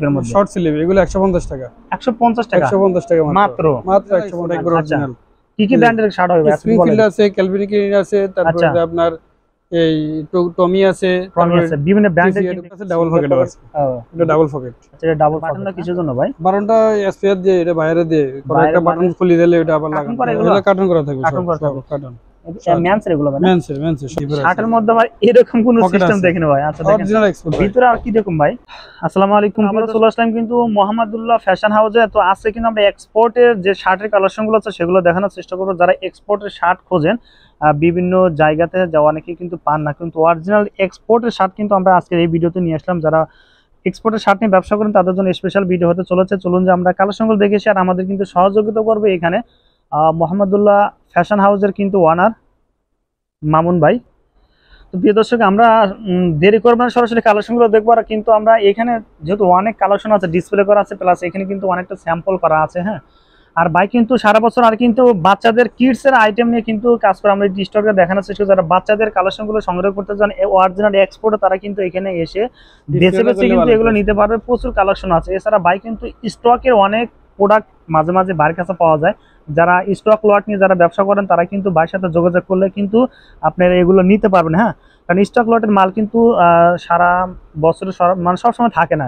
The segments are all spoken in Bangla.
স্লিপের মধ্যে, শর্ট স্লিপ এগুলো 150 টাকা। 150 টাকা, 150 টাকা মাত্র মাত্র 150 টাকা অরিজিনাল। কি কি ব্র্যান্ডের শার্ট হবে? স্প্রিংফিল্ড আছে, ক্যালভিন ক্লিন আছে, তারপরে আপনার এই টমি আছে, বিভিন্ন ব্র্যান্ডের আছে, ডাবল পকেট আছে। এটা ডাবল পকেট। আচ্ছা, এটা ডাবল বাটনটা কিসের জন্য ভাই? বাটনটা স্পেয়ার দিয়ে এটা বাইরে দিয়ে একটা বাটন খুলে দিলে এটা আবার লাগানো, এটা কার্টন করা থাকবে, কার্টন ম্যানসের এগুলো মানে ম্যানসের শার্টের মধ্যে ভাই এরকম কোন সিস্টেম দেখেন ভাই। আচ্ছা দেখেন অরিজিনাল এক্সপোর্ট ভিতরে আর কি রকম ভাই। আসসালামু আলাইকুম, আমরা চলে আসলাম কিন্তু মোহাম্মদুল্লাহ ফ্যাশন হাউসে। তো আজকে কিন্তু আমরা এক্সপোর্টের যে শার্টের কালেকশন গুলো আছে সেগুলো দেখানোর চেষ্টা করবো। যারা এক্সপোর্টের শার্ট খোঁজেন বিভিন্ন জায়গাতে যাওয়া অনেকে কিন্তু পান না, কিন্তু অরিজিনাল এক্সপোর্টের শার্ট কিন্তু আমরা আজকে এই ভিডিওতে নিয়ে আসলাম। যারা এক্সপোর্টের শার্ট নিয়ে ব্যবসা করেন তাদের জন্য স্পেশাল ভিডিও হতে চলেছে। চলুন যে আমরা কালেকশনগুলো দেখেছি, আর আমাদের কিন্তু সহযোগিতা করবে এখানে মোহাম্মদুল্লাহ ফ্যাশন হাউসের কিন্তু ওনার মামুন ভাই। তো প্রিয় দর্শক, আমরা দেরি করবো না, সরাসরি কালেকশনগুলো দেখবো। আর কিন্তু আমরা এখানে যেহেতু অনেক কালেকশন আছে ডিসপ্লে করা আছে, প্লাস এখানে কিন্তু অনেকটা স্যাম্পল করা আছে। হ্যাঁ, আর ভাই কিন্তু সারা বছর আর কিন্তু বাচ্চাদের কিডস এর আইটেম নিয়ে কিন্তু কাজ করে। আমরা স্টকে দেখানোর চেষ্টা করি, যারা বাচ্চাদের কালেকশনগুলো সংগ্রহ করতে চান অরিজিনাল এক্সপোর্টে, তারা কিন্তু এখানে এসে বেছে বেছে কিন্তু এগুলো নিতে পারবে। প্রচুর কালেকশন আছে। এছাড়া ভাই কিন্তু স্টকের অনেক প্রোডাক্ট মাঝে মাঝে বাড়ির কাছে পাওয়া যায়। যারা স্টক লট নিয়ে যারা ব্যবসা করেন তারা কিন্তু ভাইয়ের সাথে যোগাযোগ করলে কিন্তু আপনারা এগুলো নিতে পারবেন। হ্যাঁ, কারণ স্টক লটের মাল কিন্তু সারা বছরে মানে সবসময় থাকে না।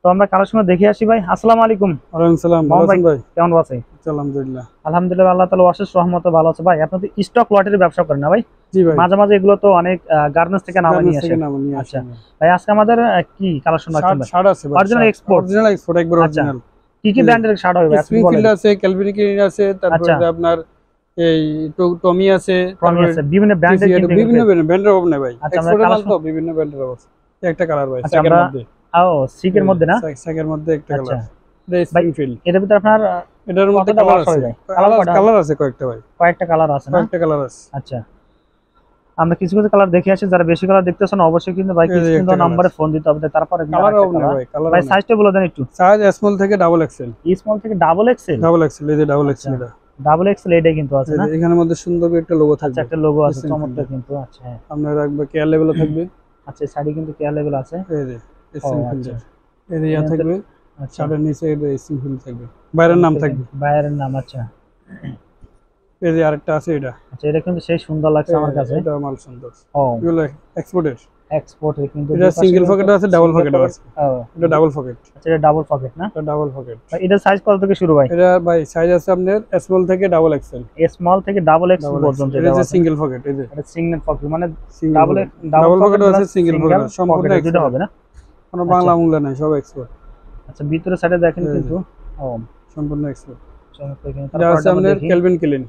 তো আমরা কালেকশন দেখে আসি ভাই। আসসালামু আলাইকুম। ওয়ালাইকুম আসসালাম। ভালো আছেন ভাই? কেমন আছেন? আলহামদুলিল্লাহ। আলহামদুলিল্লাহ, আল্লাহ তাআলা অশেষ রহমতে ভালো আছে। ভাই আপনি তো স্টক লটের ব্যবসা করেন না ভাই? জি ভাই। মাঝে মাঝে এগুলো তো অনেক গার্মেন্টস থেকে নামা নিয়ে আসেন। আচ্ছা ভাই, আজকে আমাদের কি কালেকশন রাখছেন ভাই? শার্ট আছে ভাই, অরিজিনাল এক্সপোর্ট, একবার অরিজিনাল। কি কি ব্র্যান্ডের শার্ট হবে? স্প্রিংফিল্ড আছে, ক্যালভিন ক্লিন আছে, তারপরে আপনার এই টমি আছে, বিভিন্ন ব্র্যান্ডের হবে না ভাই। এক্সপোর্টের মাল তো বিভিন্ন ব্র্যান্ডের আছে। একটা কালার ভাই, সেকের মধ্যে। সিকের মধ্যে না, সেকের মধ্যে একটা কালার। স্প্রিংফিল্ড এর ভিতর আপনার এটার মধ্যে কালার আছে, কালার আছে কয়েকটা ভাই, কয়েকটা কালার আছে না? কয়েকটা কালার আছে। আচ্ছা, আমরা কিছু কিছু কালার দেখে আসি। যারা বেশি কালার দেখতেছেন অবশ্যই কিন্তু ভাই কিছু নম্বরে ফোন দিতে হবে। তারপরে কালার হবে না ভাই, কালার ভাই সাইজটা বলে দেন একটু। সাইজ স্মল থেকে ডাবল এক্সেল। স্মল থেকে ডাবল এক্সেল? ডাবল এক্সেল, এই যে ডাবল এক্সেল, এটা ডাবল এক্সেল, এটাই কিন্তু আছে না? এখানের মধ্যে সুন্দর একটা লোগো থাকবে। আচ্ছা, একটা লোগো আছে চমৎকার কিন্তু। আচ্ছা, আপনার রাখবে কেয়ার লেভেল থাকবে। আচ্ছা, সাইডে কিন্তু কেয়ার লেভেল আছে। এই যে সিম্পল এরিয়া থাকবে। আচ্ছা, আর নিচে এই যে সিম্পল থাকবে, বাইরের নাম থাকবে, বাইরের নাম। আচ্ছা, এই যে আরেকটা আছে এটা। আচ্ছা, এটা কিন্তু সেই সুন্দর লাগছে আমার কাছে। এটা মাল সুন্দর। ও, এগুলো এক্সপোর্টের কিন্তু এটা সিঙ্গেল পকেট আছে, ডাবল পকেট আছে। এটা ডাবল পকেট। আচ্ছা, এটা ডাবল পকেট না? এটা ডাবল পকেট। এটা সাইজ কত থেকে শুরু ভাই? এটা ভাই সাইজ আছে আপনার স্মল থেকে ডাবল এক্সেল। স্মল থেকে ডাবল এক্সেল পর্যন্ত। এটা যে সিঙ্গেল পকেট, এই যে এটা সিঙ্গেল পকেট মানে ডাবল পকেট আছে, সিঙ্গেল পকেট সম্পূর্ণ দুটো হবে না? কোনো বাংলা মুংলা নাই, সব এক্সপোর্ট। আচ্ছা, ভিতরে সাইডে দেখেন কিন্তু ও সম্পূর্ণ এক্সপোর্ট। চমৎকার কিন্তু। এটা আছে আপনার ক্যালভিন ক্লিন,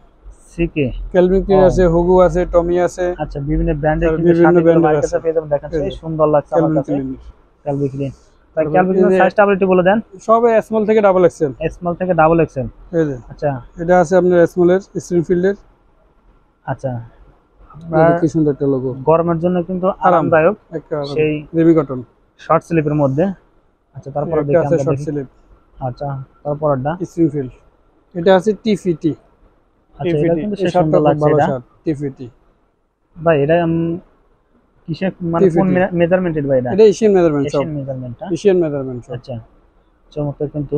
সিকে ক্যালভিন ক্লিন আছে, হুগু আছে, টমি আছে। আচ্ছা, বিভিন্ন ব্র্যান্ডের কিন্তু সাথে মার্কেটে পেয়ে যাবেন। দেখেন সেই সুন্দর লাগছে আমার কাছে ক্যালভিন ক্লিন। ভাই ক্যালভিন ক্লিন সাইজটা আপনি একটু বলে দেন। সব স্মল থেকে ডাবল এক্সেল। স্মল থেকে ডাবল এক্সেল, এই যে। আচ্ছা, এটা আছে আপনার স্মলের স্প্রিংফিল্ডের। আচ্ছা, কি সুন্দর একটা লোগো, গরমের জন্য কিন্তু আরামদায়ক, সেই বেবি কটন শর্ট স্লিপের মধ্যে। আচ্ছা, তারপরে দেখি আমরা শর্ট স্লিপ। আচ্ছা, তারপরটা স্প্রিংফিল্ড। এটা আছে টিফিটি। আচ্ছা, এটা কিন্তু সেই সুন্দর লাগছে এটা টিফিটি ভাই। এটা কিসে মানে কোন মেজারমেন্টের ভাই? এটা এশিয়ান মেজারমেন্ট, এশিয়ান মেজারমেন্টটা, এশিয়ান মেজারমেন্ট। আচ্ছা, চমৎকার কিন্তু।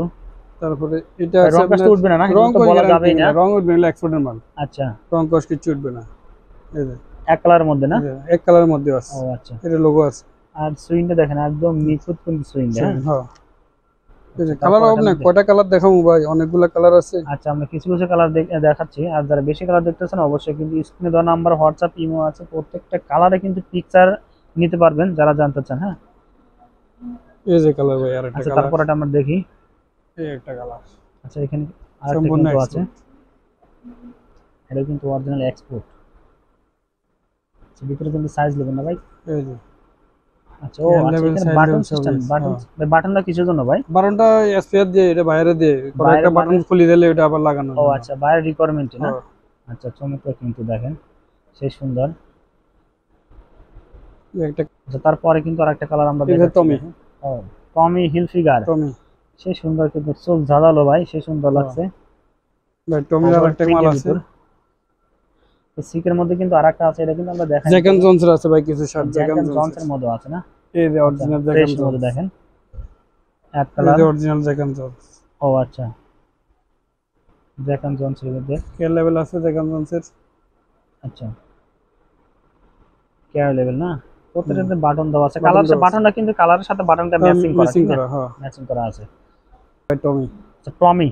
তারপরে এটা আছে রং কষ্ট উঠবে না? না, রং তো বলা যাবে না, রং উঠবে না, এক্সপোর্টের মাল। আচ্ছা, রং কষ্ট কিছু উঠবে না। এই যে এক কালারের মধ্যে না? এক কালারের মধ্যে আছে। ও আচ্ছা, এটা লোগো আছে। আর সুইংটা দেখেন একদম নিখুঁত কিন্তু সুইংটা। হ্যাঁ, এই যে কালার হবে না, কয়টা কালার দেখাবো ভাই, অনেকগুলা কালার আছে। আচ্ছা, আমরা কিছু কিছু কালার দেখাচ্ছি। আর যারা বেশি কালার দেখতেছেন অবশ্যই কিন্তু স্ক্রিনে দেওয়া নাম্বার, হোয়াটসঅ্যাপ, ইমো আছে। প্রত্যেকটা কালারে কিন্তু পিকচার নিতে পারবেন যারা জানতে চান। হ্যাঁ, এই যে কালার ভাই, আরেকটা কালার। তারপরটা আমরা দেখি, এই একটা কালার। আচ্ছা, এখানে আরেকটা কিন্তু আছে, এটা কিন্তু অরিজিনাল এক্সপোর্ট। আচ্ছা, ভিতরে কিন্তু সাইজ নেবেন না ভাই? এই যে। আচ্ছা, ও আচ্ছা, এখানে বাটন সিস্টেম। বাটনটা কিসের জন্য ভাই? বাটনটা স্পেয়ার দিয়ে এটা বাইরে দিয়ে একটা বাটন খুলে দিলে এটা আবার লাগানো। ও আচ্ছা, বাইরে রিকোয়ারমেন্ট না? আচ্ছা, চমৎকার কিন্তু দেখেন সেই সুন্দর একটা। আচ্ছা, তারপরে কিন্তু আরেকটা কালার আমরা দেখি, টমি। ও, টমি হিল ফিগার, টমি সেই সুন্দর কিন্তু, চোখ ঝালালো ভাই, সেই সুন্দর লাগছে ভাই। টমি আরেকটা মাল আছে। সিকের মধ্যে কিন্তু আরেকটা আছে, এটা কিন্তু আমরা দেখাই। জ্যাক এন্ড জনসের আছে ভাই কিছু শার্ট, জ্যাক এন্ড জনসের মধ্যে আছে না? এই যে অরিজিনাল জ্যাক এন্ড জনস দেখেন এক colour original Jack and Jones. ও আচ্ছা, জ্যাক এন্ড জন্স এর মধ্যে কেয়ার লেভেল আছে জ্যাক এন্ড জন্সের। আচ্ছা, কেয়ার লেভেল না, প্রত্যেকটাতে বাটন দেওয়া আছে। কালার বাটনটা কিন্তু কালারের সাথে বাটনটা ম্যাচিং করা, হ্যাঁ ম্যাচিং করা আছে। টমি, আচ্ছা টমি,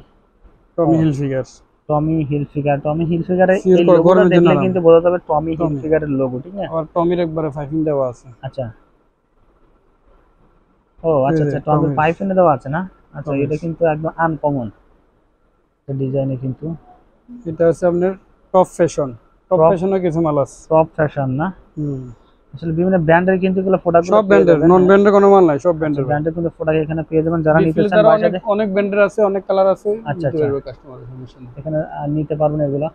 টমি হিল ফিগার, টমি হিল ফিগার, টমি হিল ফিগারের Seal এই করা, লোগোটা গরমের জন্য দেখলে না। কিন্তু বোঝা যাবে টমি হিল টমি। ফিগারের লোগো, ঠিক না? আর টমির একবারে পাইপিং দেওয়া আছে। আচ্ছা, ও আচ্ছা এই যে আচ্ছা, টমি টমির। পাইপিনে দেওয়া আছে না? আচ্ছা, টমির। এটা কিন্তু একদম আনকমন ডিজাইনে, কিন্তু এটা হচ্ছে আপনার টপ ফ্যাশন, টপ Top- ফ্যাশনের কিছু মাল আছে। টপ ফ্যাশন না? আসলে বিভিন্ন ব্র্যান্ডের কিন্তু এগুলো প্রোডাক্টগুলো সব ব্র্যান্ডের, নন ব্র্যান্ডের কোনো মাল নাই, সব ব্র্যান্ডের। ব্র্যান্ডের কিন্তু প্রোডাক্ট এখানে পেয়ে যাবেন, যারা নিতে চান অনেক বাসাতে অনেক ব্র্যান্ডের আছে, অনেক কালার আছে। আচ্ছা, নিতে আচ্ছা। পারবে কাস্টমারের সমস্যা নেই। এখানে নিতে পারবেন এগুলো।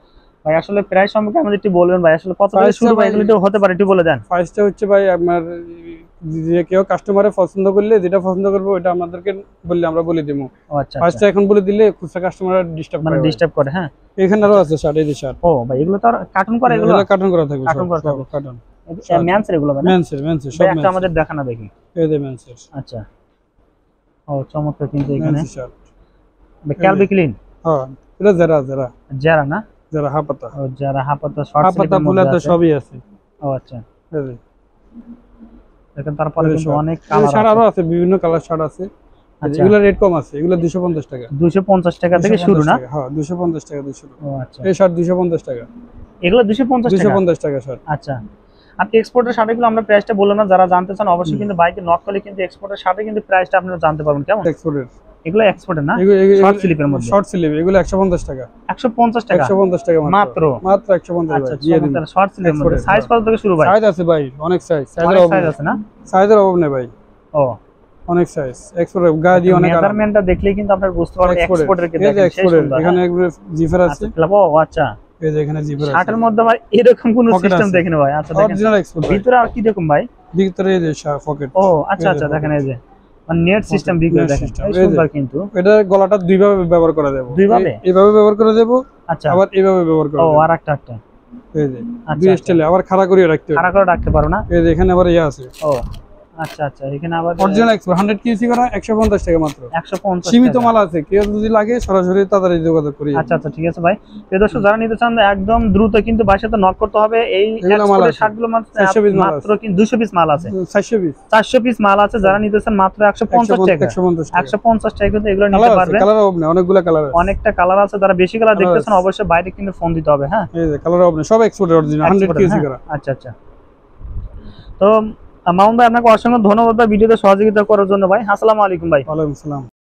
ভাই আসলে প্রাইস সম্পর্কে আমাদের একটু বলবেন ভাই, আসলে কত থেকে Price শুরু টা ভাই ভাই- এগুলো একটু হতে পারে, একটু বলে দেন। প্রাইসটা হচ্ছে ভাই আপনার যে কেউ কাস্টমারে পছন্দ করলে যেটা পছন্দ করবে ওটা আমাদেরকে বললে আমরা বলে দেবো। ও আচ্ছা প্রাইসটা আচ্ছা, এখন বলে দিলে খুচরা কাস্টমার ডিস্টার্ব মানে করে। ডিস্টার্ব করে, হ্যাঁ। এখানে আরো আছে শার্ট, এই যে শার্ট। ও ভাই এগুলো তো কার্টুন করে, এগুলো কার্টন করা থাকবে, Cartoon করা সব থাকবে। কার্টন। ম্যানসের এগুলো ভাই না? মেন্সের সব ভাই একটা মেন্সের। আমাদের দেখানো দেখি। এই যে মেন্সের, আচ্ছা, ও চমৎকার কিন্তু এখানে মেন্সের শার্ট। ক্যালভি ক্লিন, হ্যাঁ এটা যারা যারা না, হাপাতা, ও যারা হাফাতা শর্ট হাপাতা স্লিভের মধ্যে ফুলাতা আছে। সবই আছে। ও আচ্ছা, এই যে দেখেন তারপরে এই যে কিন্তু শার্ট। অনেক এই যে কালার শার্ট আছে। আরো আছে, বিভিন্ন কালার শার্ট আছে। আচ্ছা, এগুলা রেট কম আছে, এগুলা 250 টাকা। 250 টাকা থেকে 250 শুরু না? টাকা, হ্যাঁ 250 টাকা দিয়ে শুরু। ও আচ্ছা, এই শার্ট 250 টাকা, এগুলো 250 টাকা? 250 টাকা শার্ট। আচ্ছা, আর এক্সপোর্টের শার্টগুলো আমরা প্রাইসটা বললাম না, যারা জানতে চান অবশ্যই কিন্তু বাইকে নক করলে কিন্তু এক্সপোর্টের শার্টে কিন্তু প্রাইসটা আপনারা জানতে পারবেন। কেমন এক্সপোর্টের এগুলো এক্সপোর্টের না? এগুলো শর্ট স্লিপের মধ্যে শর্ট স্লিভ, এগুলো 150 টাকা। 150 টাকা 150 টাকা মাত্র? মাত্র 150 আচ্ছা, টাকা দিয়ে দিন। চমৎকার শর্ট স্লিপের মধ্যে। Exported, সাইজ কত থেকে শুরু ভাই? সাইজ আছে ভাই, অনেক সাইজ, সাইজের অনেক অভাব সাইজ নেই। আছে না? সাইজের অভাব নেই ভাই, ও অনেক সাইজ। এক্সপোর্টের গায়ে দিয়ে অনেক আরাম। মেজারমেন্টটা দেখলেই কিন্তু আপনারা বুঝতে পারবেন এক্সপোর্টের কে এই যে দেখেন সেই এক্সপোর্টের, সুন্দর। এখানে একবারে জিফার আছে। আচ্ছা, ও আচ্ছা, এই যে এখানে জিফার আছে। শার্টের মধ্যে ভাই এরকম কোন Pocket সিস্টেম আছে। দেখেন ভাই? আচ্ছা দেখেন অরিজিনাল এক্সপোর্ট ভিতরে আর কি রকম ভাই? ভিতরে এই যে পকেট। ও আচ্ছা আচ্ছা, দেখেন এই যে মানে নেট সিস্টেম ভিতরে Net দেখেন, system, এই এই যে। সুন্দর কিন্তু। এটা গলাটা দুই ভাবে ব্যবহার করা যাবে। দুই ভাবে? এইভাবে ব্যবহার করা যাবে, আচ্ছা, আবার এইভাবে ব্যবহার করা ও যাবে। আর একটা এই যে আচ্ছা, দুই আচ্ছা। স্টাইলে আবার খাড়া করে রাখতে হবে। খাড়া করে রাখতে পারো না? এই যে এখানে আবার ইয়া আছে। ও আচ্ছা আচ্ছা, এখানে আবার অরিজিনাল এক্সপোর্ট 100 কেজি করা 150 টাকা মাত্র। 150 সীমিত টাকা। মাল আছে, কেউ যদি লাগে সরাসরি তাড়াতাড়ি যোগাযোগ করি। আচ্ছা আচ্ছা, ঠিক আছে ভাই। প্রিয় দর্শক যারা নিতে চান একদম দ্রুত কিন্তু বাসাতে নক করতে হবে। এই এগুলো মাল এক্সপোর্টের আছে। শার্টগুলো 400 piece মাল মাত্র কিন্তু 200 পিস মাল আছে, 400 পিস, 400 পিস মাল আছে। যারা নিতে চান মাত্র 150 টাকা, 150 টাকা। 150 টাকা কিন্তু এগুলো নিতে কালার আছে, পারবেন। কালার অভাব নেই, অনেকগুলা কালার আছে। অনেকটা কালার আছে, যারা বেশি কালার Colour দেখতে চান আছে। অবশ্যই বাইরে কিন্তু ফোন দিতে হবে, হ্যাঁ। এই যে কালার অভাব নেই, সব এক্সপোর্টের অরিজিনাল 100 Export, কেজি হ্যাঁ। করা। আচ্ছা আচ্ছা, তো মামুন ভাই আপনাকে অসংখ্য ধন্যবাদ ভাই ভিডিওতে সহযোগিতা করার জন্য ভাই। আসসালামু আলাইকুম ভাই। ওয়ালাইকুম আসসালাম।